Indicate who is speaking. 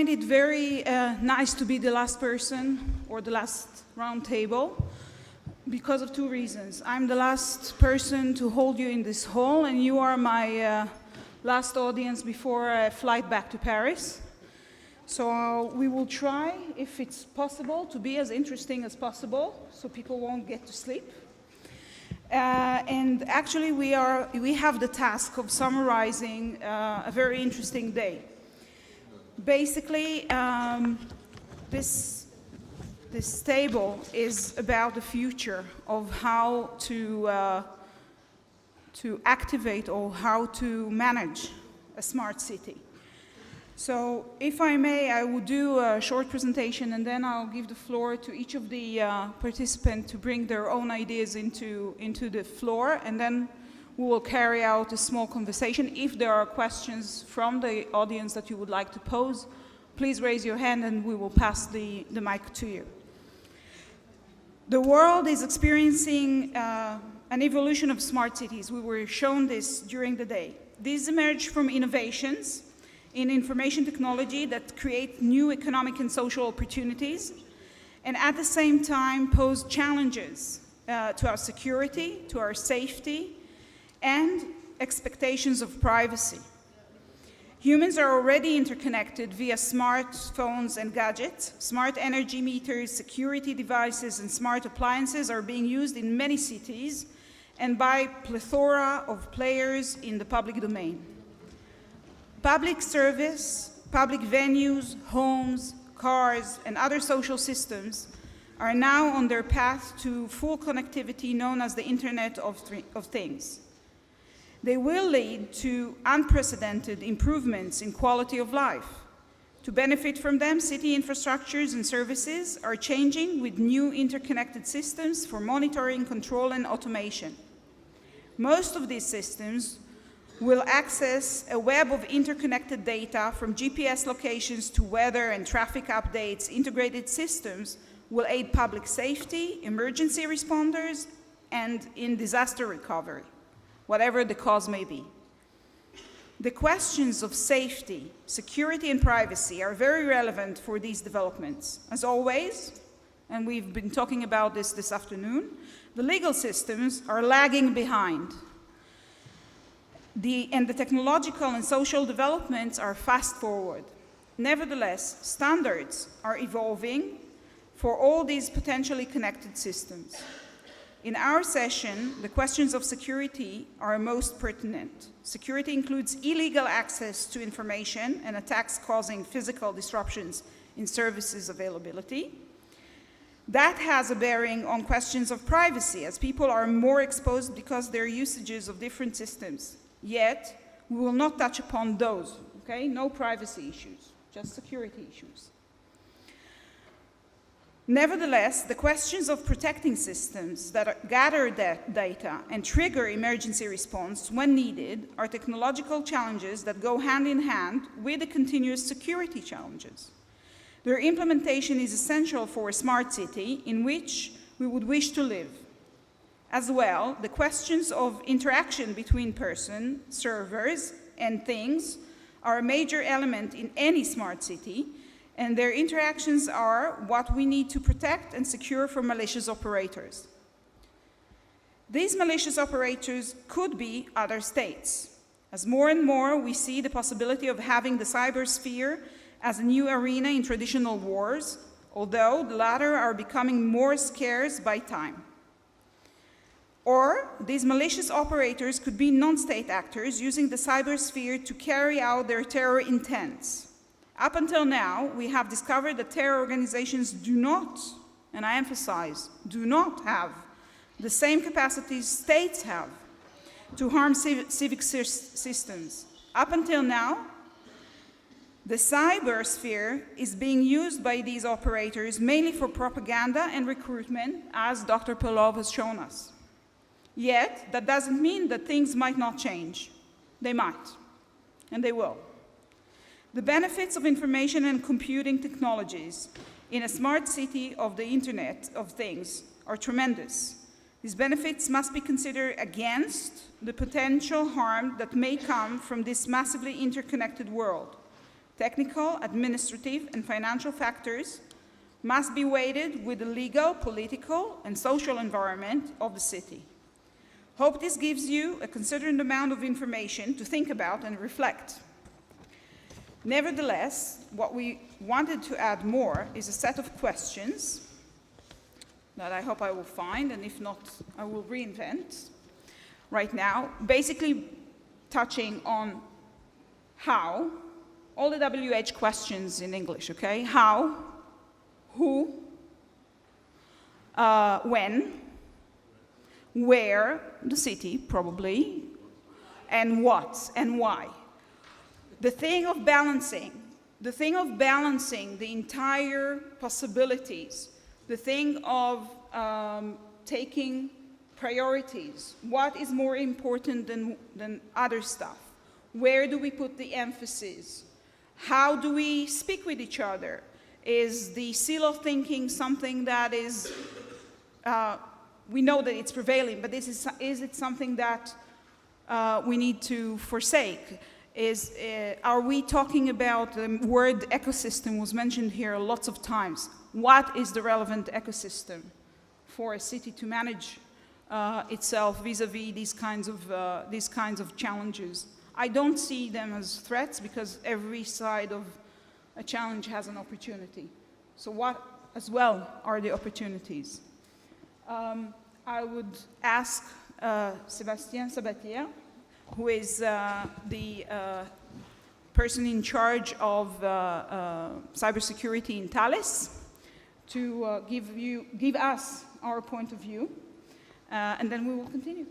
Speaker 1: find it very nice to be the last person or the last round table because of two reasons. I'm the last person to hold you in this hall, and you are my last audience before a flight back to Paris. So we will try, if it's possible, to be as interesting as possible so people won't get to sleep. And actually we have the task of summarizing a very interesting day. Basically, this table is about the future of how to activate or how to manage a smart city. So if I may, I will do a short presentation and then I'll give the floor to each of the participants to bring their own ideas into the floor, and then we will carry out a small conversation. If there are questions from the audience that you would like to pose, please raise your hand and we will pass the mic to you. The world is experiencing an evolution of smart cities. We were shown this during the day. These emerge from innovations in information technology that create new economic and social opportunities, and at the same time pose challenges to our security, to our safety, and expectations of privacy. Humans are already interconnected via smartphones and gadgets. Smart energy meters, security devices, and smart appliances are being used in many cities and by a plethora of players in the public domain. Public service, public venues, homes, cars, and other social systems are now on their path to full connectivity known as the Internet of Things. They will lead to unprecedented improvements in quality of life. To benefit from them, city infrastructures and services are changing with new interconnected systems for monitoring, control, and automation. Most of these systems will access a web of interconnected data from GPS locations to weather and traffic updates. Integrated systems will aid public safety, emergency responders, and in disaster recovery, whatever the cause may be. The questions of safety, security, and privacy are very relevant for these developments. As always, and we've been talking about this afternoon, the legal systems are lagging behind. The technological and social developments are fast forward. Nevertheless, standards are evolving for all these potentially connected systems. In our session, the questions of security are most pertinent. Security includes illegal access to information and attacks causing physical disruptions in services availability. That has a bearing on questions of privacy, as people are more exposed because their usages of different systems. Yet, we will not touch upon those, okay? No privacy issues, just security issues. Nevertheless, the questions of protecting systems that gather that data and trigger emergency response when needed are technological challenges that go hand in hand with the continuous security challenges. Their implementation is essential for a smart city in which we would wish to live. As well, the questions of interaction between persons, servers, and things are a major element in any smart city, and their interactions are what we need to protect and secure from malicious operators. These malicious operators could be other states. As more and more we see the possibility of having the cybersphere as a new arena in traditional wars, although the latter are becoming more scarce by time. Or these malicious operators could be non-state actors using the cybersphere to carry out their terror intents. Up until now, we have discovered that terror organizations do not, and I emphasize, do not have the same capacities states have to harm civic systems. Up until now, the cybersphere is being used by these operators mainly for propaganda and recruitment, as Dr. Pelov has shown us. Yet, that doesn't mean that things might not change. They might, and they will. The benefits of information and computing technologies in a smart city of the Internet of Things are tremendous. These benefits must be considered against the potential harm that may come from this massively interconnected world. Technical, administrative, and financial factors must be weighted with the legal, political, and social environment of the city. Hope this gives you a considerable amount of information to think about and reflect. Nevertheless, what we wanted to add more is a set of questions that I hope I will find, and if not, I will reinvent right now, basically touching on how, all the WH questions in English, okay? How, who, when, where, the city, probably, and what, and why. The thing of balancing the entire possibilities, the thing of taking priorities, what is more important than other stuff? Where do we put the emphasis? How do we speak with each other? Is the seal of thinking something that is, we know that it's prevailing, but is it something that we need to forsake? Are we talking about the word ecosystem was mentioned here lots of times. What is the relevant ecosystem for a city to manage itself vis-a-vis these kinds of challenges? I don't see them as threats because every side of a challenge has an opportunity. So what, as well, are the opportunities? I would ask Sébastien Sabatier, who is the person in charge of cybersecurity in Thales, to give us our point of view, and then we will continue.